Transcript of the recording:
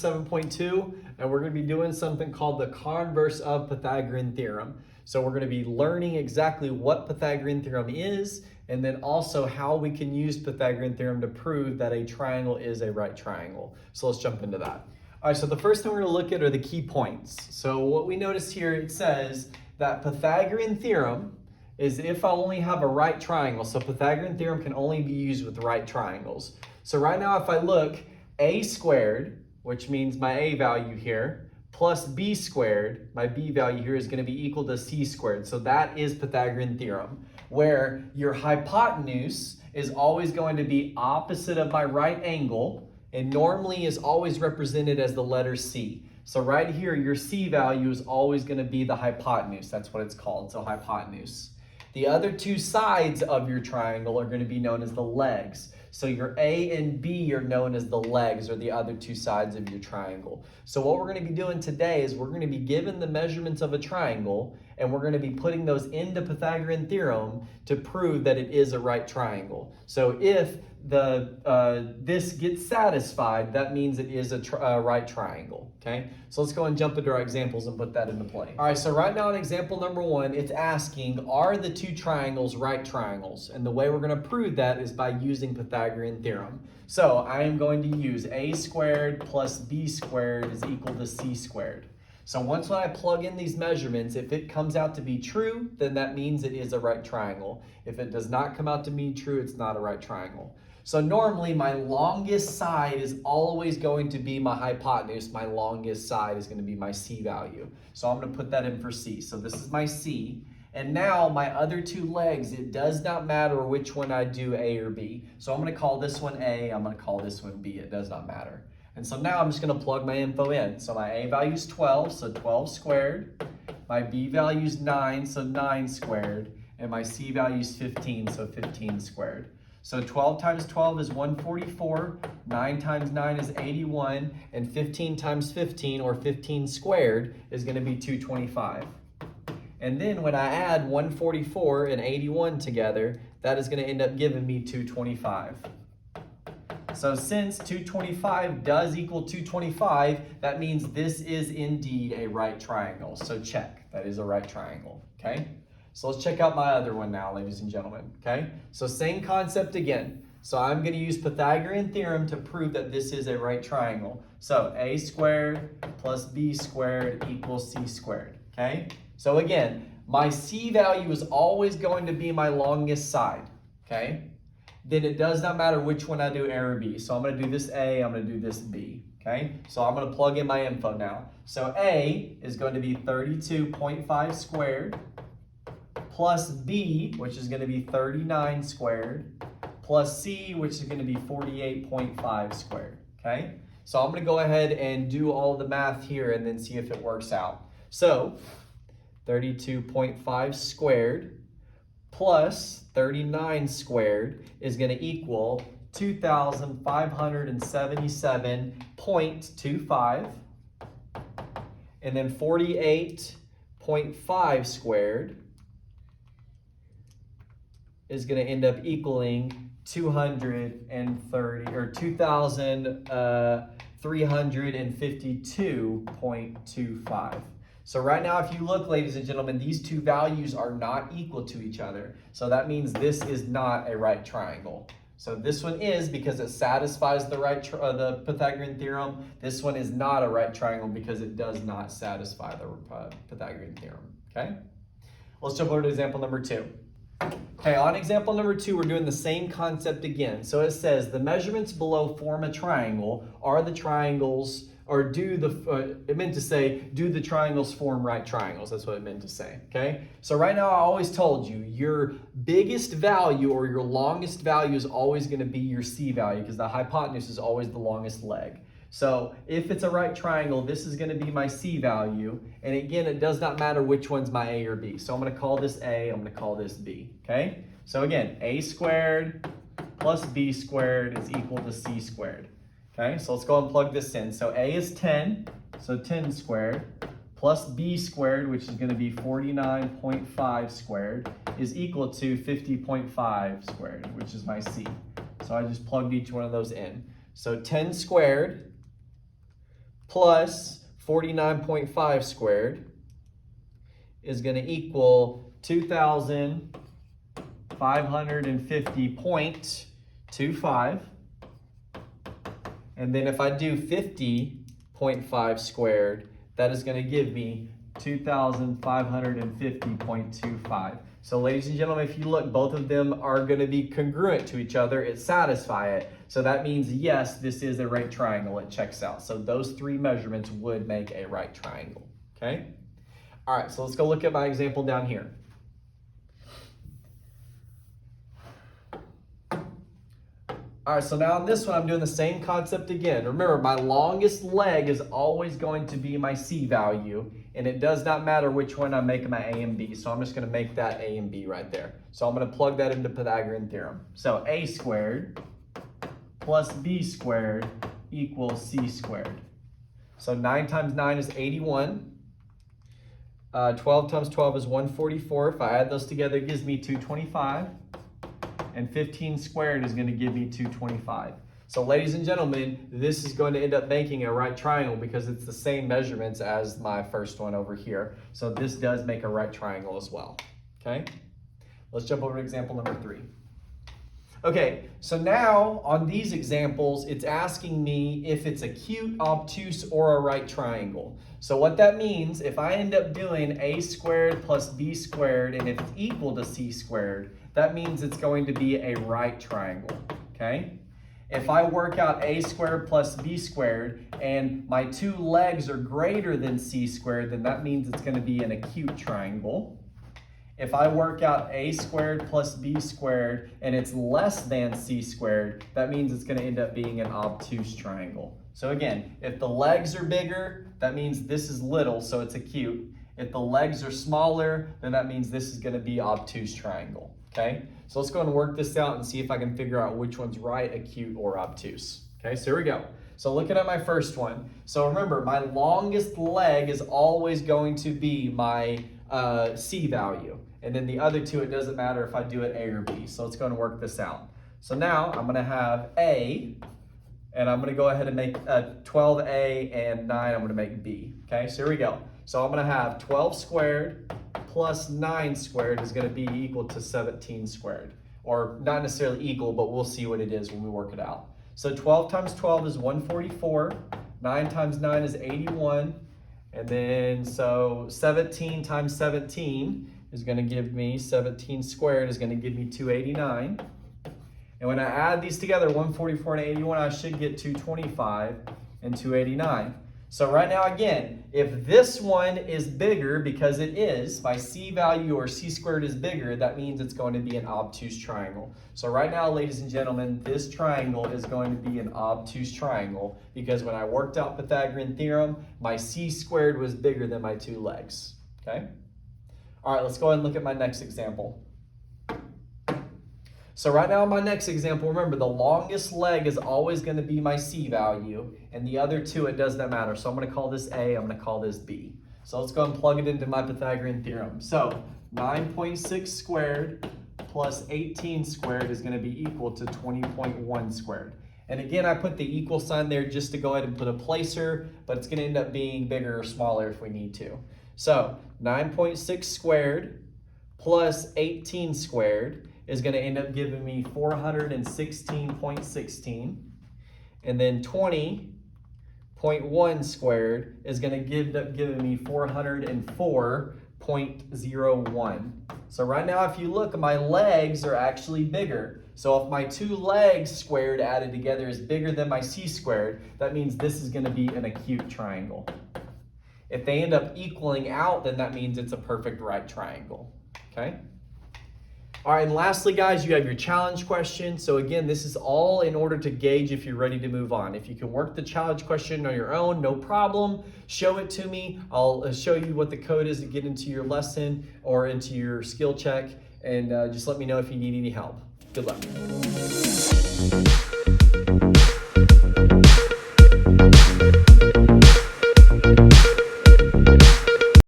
7.2, and we're going to be doing something called the converse of Pythagorean theorem. So we're going to be learning exactly what Pythagorean theorem is, and then also how we can use Pythagorean theorem to prove that a triangle is a right triangle. So let's jump into that. All right, so the first thing we're going to look at are the key points. So what we notice here, it says that Pythagorean theorem is if I only have a right triangle. So Pythagorean theorem can only be used with right triangles. So right now if I look, a squared, which means my a value here, plus b squared, my b value here, is going to be equal to c squared. So that is Pythagorean theorem, where your hypotenuse is always going to be opposite of my right angle, and normally is always represented as the letter c. So right here, your c value is always going to be the hypotenuse. That's what it's called, so hypotenuse. The other two sides of your triangle are going to be known as the legs. So your A and B are known as the legs, or the other two sides of your triangle. So what we're going to be doing today is we're going to be given the measurements of a triangle, and we're going to be putting those into Pythagorean theorem to prove that it is a right triangle. So if this gets satisfied, that means it is a right triangle. Okay, so let's go and jump into our examples and put that into play. All right, so right now in example number 1, it's asking, are the two triangles right triangles? And the way we're going to prove that is by using Pythagorean theorem. So I am going to use a squared plus b squared is equal to c squared. So once when I plug in these measurements, if it comes out to be true, then that means it is a right triangle. If it does not come out to be true, it's not a right triangle. So normally my longest side is always going to be my hypotenuse. My longest side is going to be my c value. So I'm going to put that in for c. So this is my c. And now my other two legs, it does not matter which one I do, A or B. So I'm going to call this one A, I'm going to call this one B. It does not matter. And so now I'm just going to plug my info in. So my A value is 12, so 12 squared. My B value is 9, so 9 squared. And my C value is 15, so 15 squared. So 12 times 12 is 144, 9 times 9 is 81, and 15 times 15, or 15 squared, is going to be 225. And then when I add 144 and 81 together, that is going to end up giving me 225. So since 225 does equal 225, that means this is indeed a right triangle. So check, that is a right triangle, okay? So let's check out my other one now, ladies and gentlemen, okay? So same concept again. So I'm going to use Pythagorean theorem to prove that this is a right triangle. So a squared plus b squared equals c squared, okay? So again, my c value is always going to be my longest side, okay? Then it does not matter which one I do, A or B. So I'm going to do this A, I'm going to do this B, okay? So I'm going to plug in my info now. So A is going to be 32.5 squared, plus B, which is going to be 39 squared, plus C, which is going to be 48.5 squared, okay? So I'm going to go ahead and do all the math here and then see if it works out. So 32.5 squared plus 39 squared is going to equal 2,577.25. And then 48.5 squared is going to end up equaling 2,352.25. So right now, if you look, ladies and gentlemen, these two values are not equal to each other. So that means this is not a right triangle. So this one is, because it satisfies the the Pythagorean theorem. This one is not a right triangle because it does not satisfy the Pythagorean theorem, okay? Let's jump over to example number 2. Okay, on example number 2, we're doing the same concept again. So it says the measurements below form a triangle. Are the triangles, or it meant to say, do the triangles form right triangles? That's what it meant to say, okay? So right now, I always told you, your biggest value or your longest value is always going to be your C value, because the hypotenuse is always the longest leg. So if it's a right triangle, this is going to be my C value. And again, it does not matter which one's my A or B. So I'm going to call this A, I'm going to call this B, okay? So again, A squared plus B squared is equal to C squared. Okay, so let's go and plug this in. So A is 10, so 10 squared, plus B squared, which is going to be 49.5 squared, is equal to 50.5 squared, which is my C. So I just plugged each one of those in. So 10 squared plus 49.5 squared is going to equal 2,550.25. And then if I do 50.5 squared, that is going to give me 2,550.25. So ladies and gentlemen, if you look, both of them are going to be congruent to each other. It satisfies it. So that means, yes, this is a right triangle. It checks out. So those three measurements would make a right triangle. Okay? All right, so let's go look at my example down here. All right, so now on this one, I'm doing the same concept again. Remember, my longest leg is always going to be my C value, and it does not matter which one I'm making my A and B. So I'm just going to make that A and B right there. So I'm going to plug that into Pythagorean theorem. So A squared plus B squared equals C squared. So 9 times 9 is 81. 12 times 12 is 144. If I add those together, it gives me 225. And 15 squared is going to give me 225. So ladies and gentlemen, this is going to end up making a right triangle because it's the same measurements as my first one over here. So this does make a right triangle as well. Okay, let's jump over to example number 3. Okay, so now on these examples, it's asking me if it's acute, obtuse, or a right triangle. So what that means, if I end up doing A squared plus B squared, and if it's equal to C squared, that means it's going to be a right triangle, okay? If I work out A squared plus B squared, and my two legs are greater than C squared, then that means it's going to be an acute triangle. If I work out A squared plus B squared and it's less than C squared, that means it's going to end up being an obtuse triangle. So again, if the legs are bigger, that means this is little, so it's acute. If the legs are smaller, then that means this is going to be obtuse triangle. Okay, so let's go and work this out and see if I can figure out which one's right, acute or obtuse. Okay, so here we go. So looking at my first one, so remember, my longest leg is always going to be my C value. And then the other two, it doesn't matter if I do it A or B. So let's go and work this out. So now I'm going to have A, and I'm going to go ahead and make 12A and 9, I'm going to make B. Okay, so here we go. So I'm going to have 12 squared plus 9 squared is going to be equal to 17 squared. Or not necessarily equal, but we'll see what it is when we work it out. So 12 times 12 is 144. 9 times 9 is 81. And then so 17 times 17 is going to give me 17 squared is going to give me 289. And when I add these together, 144 and 81, I should get 225 and 289. So right now, again, if this one is bigger, because it is, my C value or C squared is bigger, that means it's going to be an obtuse triangle. So right now, ladies and gentlemen, this triangle is going to be an obtuse triangle because when I worked out Pythagorean theorem, my C squared was bigger than my two legs. Okay? All right, let's go ahead and look at my next example. So right now in my next example, remember the longest leg is always going to be my C value, and the other two, it does not matter. So I'm going to call this A, I'm going to call this B. So let's go and plug it into my Pythagorean theorem. So 9.6 squared plus 18 squared is going to be equal to 20.1 squared. And again, I put the equal sign there just to go ahead and put a placer, but it's going to end up being bigger or smaller if we need to. So 9.6 squared plus 18 squared is going to end up giving me 416.16. And then 20.1 squared is going to end up giving me 404.01. So right now, if you look, my legs are actually bigger. So if my two legs squared added together is bigger than my C squared, that means this is going to be an acute triangle. If they end up equaling out, then that means it's a perfect right triangle. Okay? All right, and lastly, guys, you have your challenge question. So again, this is all in order to gauge if you're ready to move on. If you can work the challenge question on your own, no problem. Show it to me. I'll show you what the code is to get into your lesson or into your skill check. And just let me know if you need any help. Good luck.